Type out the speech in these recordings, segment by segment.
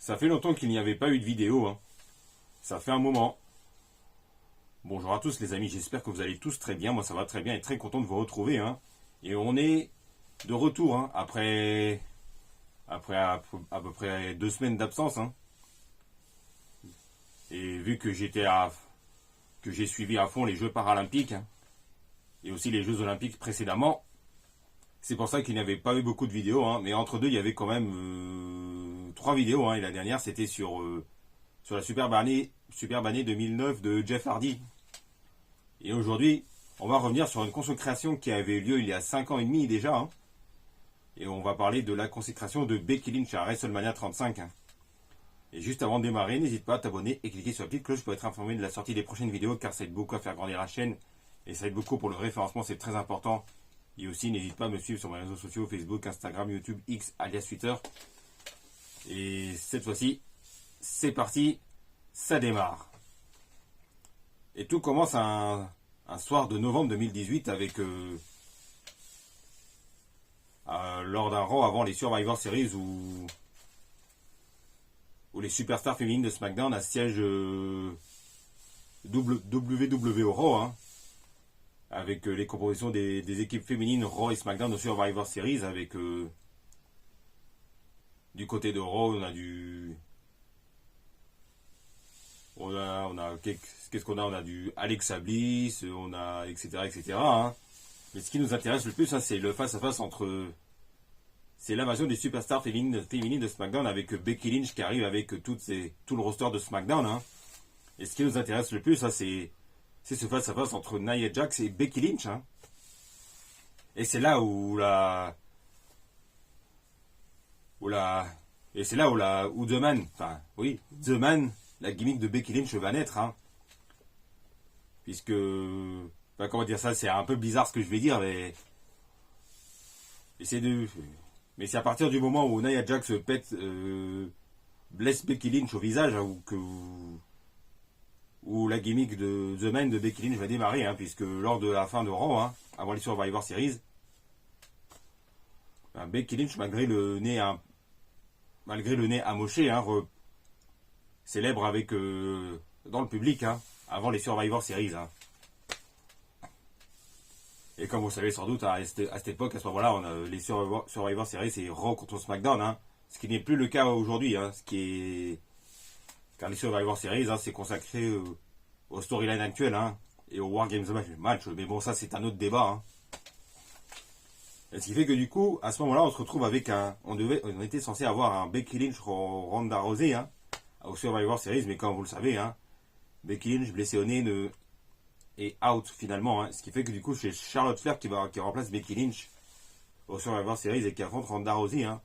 Ça fait longtemps qu'il n'y avait pas eu de vidéo, hein. Ça fait un moment. Bonjour à tous les amis, j'espère que vous allez tous très bien. Moi ça va très bien et très content de vous retrouver, hein. Et on est de retour, hein, après à peu près 2 semaines d'absence, hein. Et vu que j'ai suivi à fond les Jeux paralympiques, hein, et aussi les Jeux olympiques précédemment, c'est pour ça qu'il n'y avait pas eu beaucoup de vidéos, hein. Mais entre deux il y avait quand même 3 vidéos, hein. Et la dernière c'était sur la superbe année 2009 de Jeff Hardy. Et aujourd'hui, on va revenir sur une consécration qui avait eu lieu il y a 5 ans et demi déjà, hein. Et on va parler de la consécration de Becky Lynch à WrestleMania 35, hein. Et juste avant de démarrer, n'hésite pas à t'abonner et cliquer sur la petite cloche pour être informé de la sortie des prochaines vidéos, car ça aide beaucoup à faire grandir la chaîne et ça aide beaucoup pour le référencement, c'est très important. Et aussi, n'hésite pas à me suivre sur mes réseaux sociaux, Facebook, Instagram, YouTube, X, alias Twitter. Et cette fois-ci, c'est parti, ça démarre. Et tout commence un soir de novembre 2018 avec lors d'un Raw avant les Survivor Series où les superstars féminines de SmackDown assiègent WWE Raw, hein, avec les compositions des équipes féminines Raw et SmackDown de Survivor Series, avec du côté de Raw qu'est-ce qu'on a? On a du Alexa Bliss, on a etc., hein. Mais ce qui nous intéresse le plus, hein, c'est le face-à-face c'est l'invasion des superstars féminines de SmackDown avec Becky Lynch qui arrive avec tout le roster de SmackDown, hein. Et ce qui nous intéresse le plus, hein, c'est ce face-à-face entre Nia Jax et Becky Lynch, hein. Et c'est là où The Man, la gimmick de Becky Lynch va naître, hein. Puisque, comment dire ça, c'est un peu bizarre ce que je vais dire, mais c'est à partir du moment où Nia Jax blesse Becky Lynch au visage, hein, où la gimmick de The Man de Becky Lynch va démarrer, hein, puisque lors de la fin de Raw, hein, avant les Survivor Series, Becky Lynch, malgré le nez amoché, hein, célèbre avec dans le public, hein, avant les Survivor Series, hein. Et comme vous savez sans doute, à cette époque, à ce moment-là, on a les Survivor Series, c'est Raw contre SmackDown, hein, ce qui n'est plus le cas aujourd'hui, hein, car les Survivor Series, hein, c'est consacré au storyline actuel, hein, et au War Games match. Mais bon, ça c'est un autre débat, hein. Et ce qui fait que du coup, à ce moment-là, on se retrouve avec on était censé avoir un Becky Lynch Ronda Rousey, hein, au Survivor Series, mais comme vous le savez, hein, Becky Lynch blessée au nez est out finalement, hein. Ce qui fait que du coup, c'est Charlotte Flair qui remplace Becky Lynch au Survivor Series et qui affronte Ronda Rousey, hein.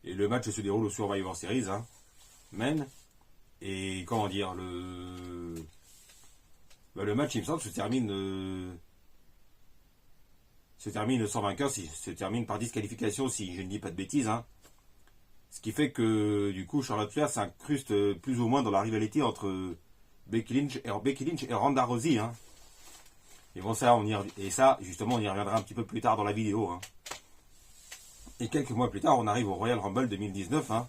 Et le match se déroule au Survivor Series, hein, men. Et comment dire, le match, il me semble, se termine sans vainqueur, se termine par disqualification si je ne dis pas de bêtises, hein. Ce qui fait que du coup Charlotte Flair s'incruste plus ou moins dans la rivalité entre Becky Lynch et Ronda Rousey, hein. Et bon, ça justement on y reviendra un petit peu plus tard dans la vidéo, hein. Et quelques mois plus tard on arrive au Royal Rumble 2019, hein.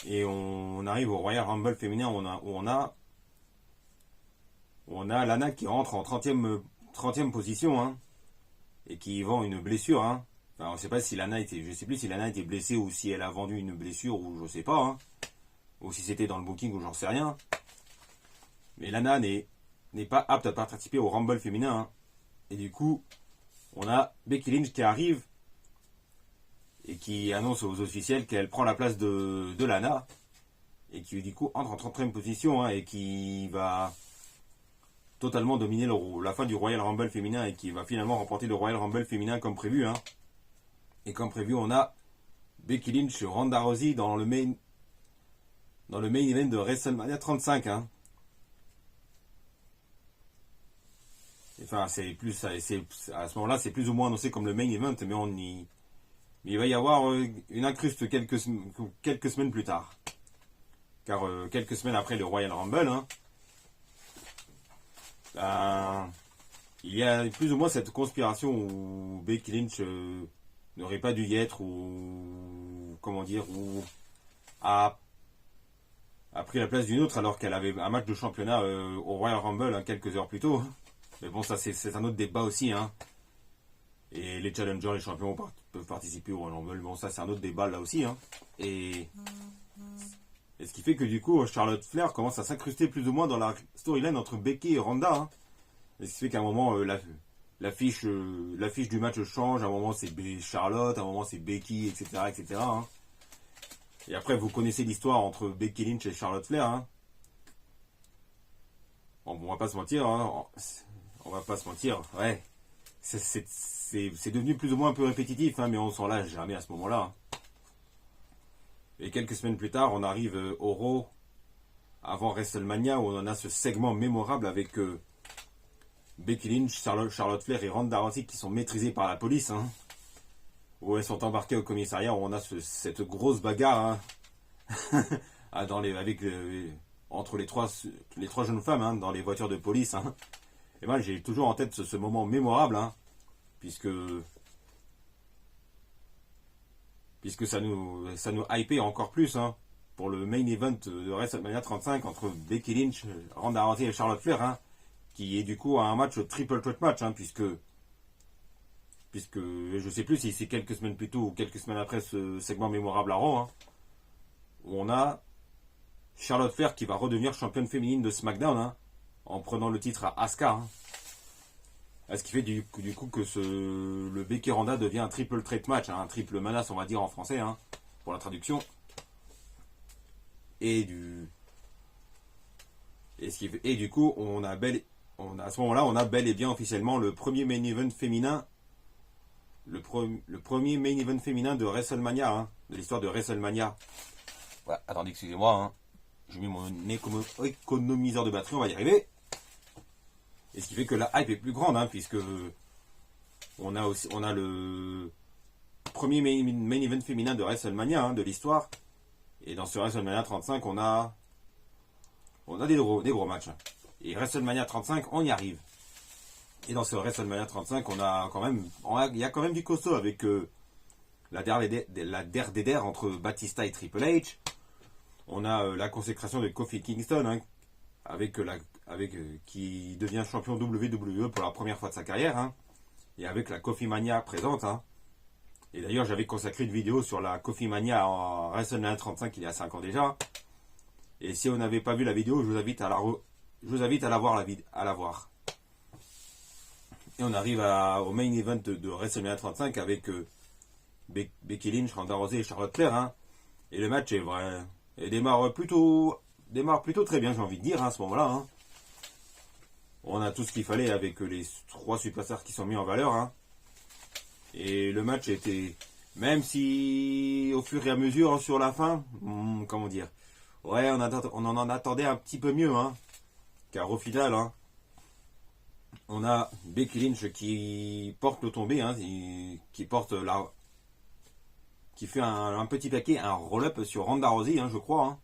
Et on arrive au Royal Rumble féminin où on a Lana qui rentre en 30e position, hein, et qui vend une blessure, hein. Enfin, je sais plus si Lana était blessée ou si elle a vendu une blessure ou je sais pas, hein. Ou si c'était dans le booking ou j'en sais rien. Mais Lana n'est pas apte à participer au Rumble féminin, hein. Et du coup, on a Becky Lynch qui arrive et qui annonce aux officiels qu'elle prend la place de Lana et qui du coup entre en 30e position, hein, et qui va totalement dominer la fin du Royal Rumble féminin et qui va finalement remporter le Royal Rumble féminin comme prévu, hein. Et comme prévu, on a Becky Lynch, Ronda Rousey dans le main event de WrestleMania 35, hein. Enfin, à ce moment-là, c'est plus ou moins annoncé comme le main event, mais il va y avoir une incruste quelques semaines plus tard. Car quelques semaines après le Royal Rumble, hein, il y a plus ou moins cette conspiration où Becky Lynch n'aurait pas dû y être, ou comment dire, a pris la place d'une autre alors qu'elle avait un match de championnat au Royal Rumble quelques heures plus tôt. Mais bon, ça c'est un autre débat aussi. Hein. Et les challengers, les champions peuvent participer au Royal Rumble. Bon, ça c'est un autre débat là aussi. Hein. Et ce qui fait que du coup, Charlotte Flair commence à s'incruster plus ou moins dans la storyline entre Becky et Ronda. Hein. Et ce qui fait qu'à un moment, l'affiche du match change. À un moment, c'est Charlotte, à un moment, c'est Becky, etc. etc. Hein. Et après, vous connaissez l'histoire entre Becky Lynch et Charlotte Flair. Hein. Bon, on va pas se mentir. Hein. On va pas se mentir. Ouais. C'est devenu plus ou moins un peu répétitif, hein, mais on s'en lâche jamais à ce moment-là. Et quelques semaines plus tard, on arrive au Raw, avant WrestleMania, où on en a ce segment mémorable avec Becky Lynch, Charlotte Flair et Ronda Rousey qui sont maîtrisés par la police. Hein, où elles sont embarquées au commissariat, où on a cette grosse bagarre hein, entre les trois jeunes femmes hein, dans les voitures de police. Hein. Et moi, j'ai toujours en tête ce moment mémorable, hein, puisque ça nous hypait encore plus hein, pour le main event de WrestleMania 35 entre Becky Lynch, Ronda Rousey et Charlotte Flair, hein, qui est du coup un match triple threat match, hein, puisque je ne sais plus si c'est quelques semaines plus tôt ou quelques semaines après ce segment mémorable à Raw, hein, où on a Charlotte Flair qui va redevenir championne féminine de SmackDown hein, en prenant le titre à Asuka. Hein. Ce qui fait du coup que le Becky Ronda devient un triple threat match, hein, un triple menace on va dire en français, hein, pour la traduction. Et du coup à ce moment-là on a bel et bien officiellement le premier main event féminin, le premier main event féminin de WrestleMania, hein, de l'histoire de WrestleMania. Ouais, attendez, excusez-moi, hein. J'ai mis mon économiseur de batterie, on va y arriver. Et ce qui fait que la hype est plus grande, hein, puisque on a le premier main event féminin de WrestleMania hein, de l'histoire. Et dans ce WrestleMania 35, on a des gros matchs. Hein. Et WrestleMania 35, on y arrive. Et dans ce WrestleMania 35, il y a quand même du costaud avec la der entre Batista et Triple H. On a la consécration de Kofi Kingston, hein, qui devient champion WWE pour la première fois de sa carrière, hein, et avec la Kofi Mania présente. Hein. Et d'ailleurs, j'avais consacré une vidéo sur la Kofi Mania en WrestleMania 35 il y a 5 ans déjà. Et si vous n'avez pas vu la vidéo, je vous invite à la voir. Et on arrive au main event de WrestleMania 35 avec Becky Lynch, Ronda Rousey et Charlotte Flair. Hein. Et le match est vrai. Et démarre plutôt très bien, j'ai envie de dire, hein, à ce moment-là. Hein. On a tout ce qu'il fallait avec les 3 superstars qui sont mis en valeur. Hein. Et le match était, même si au fur et à mesure, hein, sur la fin, comment dire, ouais, on en attendait un petit peu mieux. Hein. Car au final, hein, on a Becky Lynch qui porte le tombé, hein, qui fait un petit paquet, un roll-up sur Ronda Rousey, hein, je crois.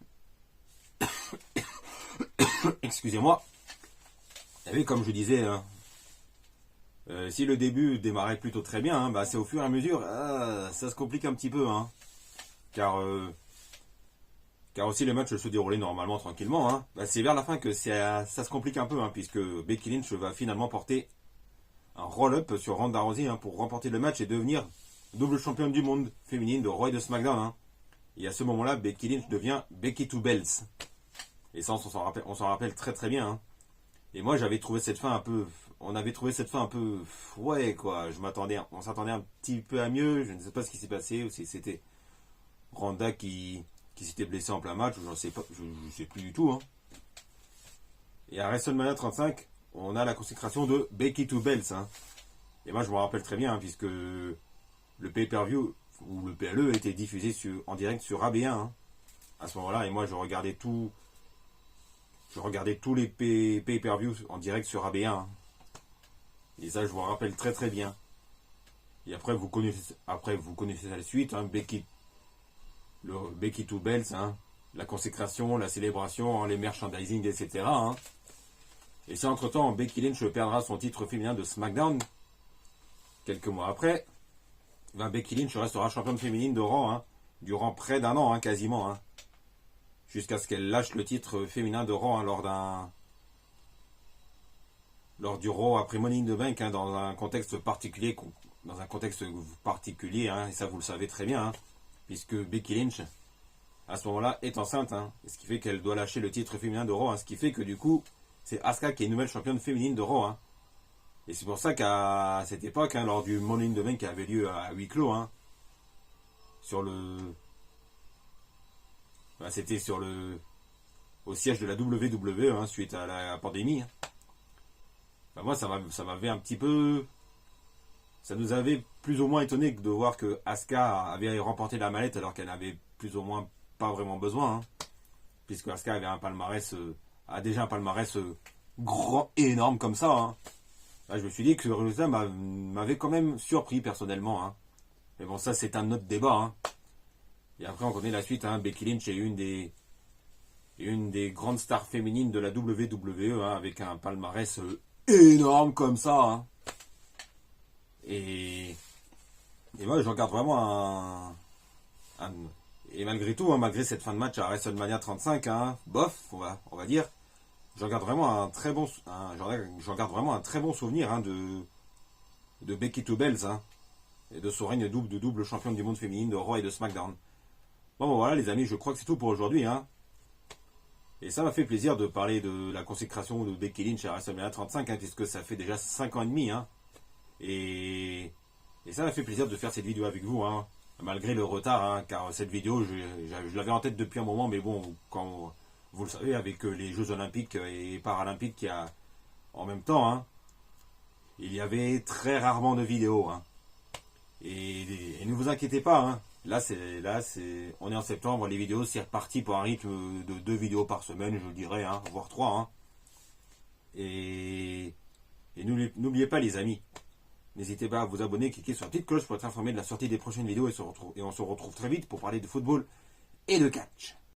Hein. Excusez-moi. Et comme je disais, hein, si le début démarrait plutôt très bien, hein, c'est au fur et à mesure, ça se complique un petit peu. Hein, car aussi les matchs se déroulaient normalement tranquillement. Hein, c'est vers la fin que ça se complique un peu, hein, puisque Becky Lynch va finalement porter un roll-up sur Ronda Rousey hein, pour remporter le match et devenir double championne du monde féminine de Raw et de SmackDown. Hein. Et à ce moment-là, Becky Lynch devient Becky Two Belts. Et ça, on s'en rappelle très très bien. Hein. Et moi, j'avais trouvé cette fin un peu... On avait trouvé cette fin un peu... Ouais, quoi. On s'attendait un petit peu à mieux. Je ne sais pas ce qui s'est passé. Ou si c'était Ronda qui s'était blessée en plein match. Je ne sais pas. Je sais plus du tout. Hein. Et à WrestleMania 35, on a la consécration de Becky Two Belts. Hein. Et moi, je me rappelle très bien, hein, puisque le pay-per-view ou le PLE était diffusé en direct sur AB1 hein, à ce moment-là. Et moi, je regardais tous les pay-per-views en direct sur AB1. Hein. Et ça, je me rappelle très très bien. Et après, vous connaissez la suite. Hein, Becky Two Belts, hein, la consécration, la célébration, hein, les merchandising, etc. Hein. Et c'est entre-temps, Becky Lynch perdra son titre féminin de SmackDown. Quelques mois après, Becky Lynch restera championne féminine de Raw, hein, durant près d'un an, hein, quasiment. Hein. jusqu'à ce qu'elle lâche le titre féminin de Raw, hein, lors du Raw après Money in the Bank, hein, dans un contexte particulier, hein, et ça vous le savez très bien, hein, puisque Becky Lynch, à ce moment-là, est enceinte, hein, ce qui fait qu'elle doit lâcher le titre féminin de Raw, hein, ce qui fait que du coup, c'est Asuka qui est nouvelle championne féminine de Raw, hein. Et c'est pour ça qu'à cette époque, hein, lors du Money in the Bank qui avait lieu à huis clos, hein, c'était au siège de la WWE, hein, suite à la pandémie, hein. Moi, ça m'avait un petit peu, ça nous avait plus ou moins étonné de voir que Asuka avait remporté la mallette alors qu'elle n'avait plus ou moins pas vraiment besoin, hein, puisque Asuka avait a déjà un palmarès grand, énorme comme ça, hein. Là, je me suis dit que le résultat m'avait quand même surpris personnellement, hein. Mais bon, ça c'est un autre débat, hein. Et après on connaît la suite, hein. Becky Lynch est une des grandes stars féminines de la WWE, hein, avec un palmarès énorme comme ça, hein. Et moi je regarde vraiment et malgré tout, hein, malgré cette fin de match à WrestleMania 35, hein, bof, on va dire, je regarde vraiment je regarde vraiment un très bon souvenir, hein, de Becky Two Bells, hein, et de son règne de double championne du monde féminine de Raw et de SmackDown. Bon, voilà les amis, je crois que c'est tout pour aujourd'hui, hein. Et ça m'a fait plaisir de parler de la consécration de Becky Lynch à WrestleMania 35, hein, puisque ça fait déjà 5 ans et demi, hein. Et ça m'a fait plaisir de faire cette vidéo avec vous, hein, malgré le retard, hein, car cette vidéo, je l'avais en tête depuis un moment, mais bon, quand vous le savez, avec les Jeux Olympiques et Paralympiques qu'il y a en même temps, hein, il y avait très rarement de vidéos, hein. Et ne vous inquiétez pas, hein, on est en septembre, les vidéos c'est reparti pour un rythme de 2 vidéos par semaine, je dirais, hein, voire 3, hein. Et n'oubliez pas les amis, n'hésitez pas à vous abonner, cliquez sur la petite cloche pour être informé de la sortie des prochaines vidéos et on se retrouve très vite pour parler de football et de catch.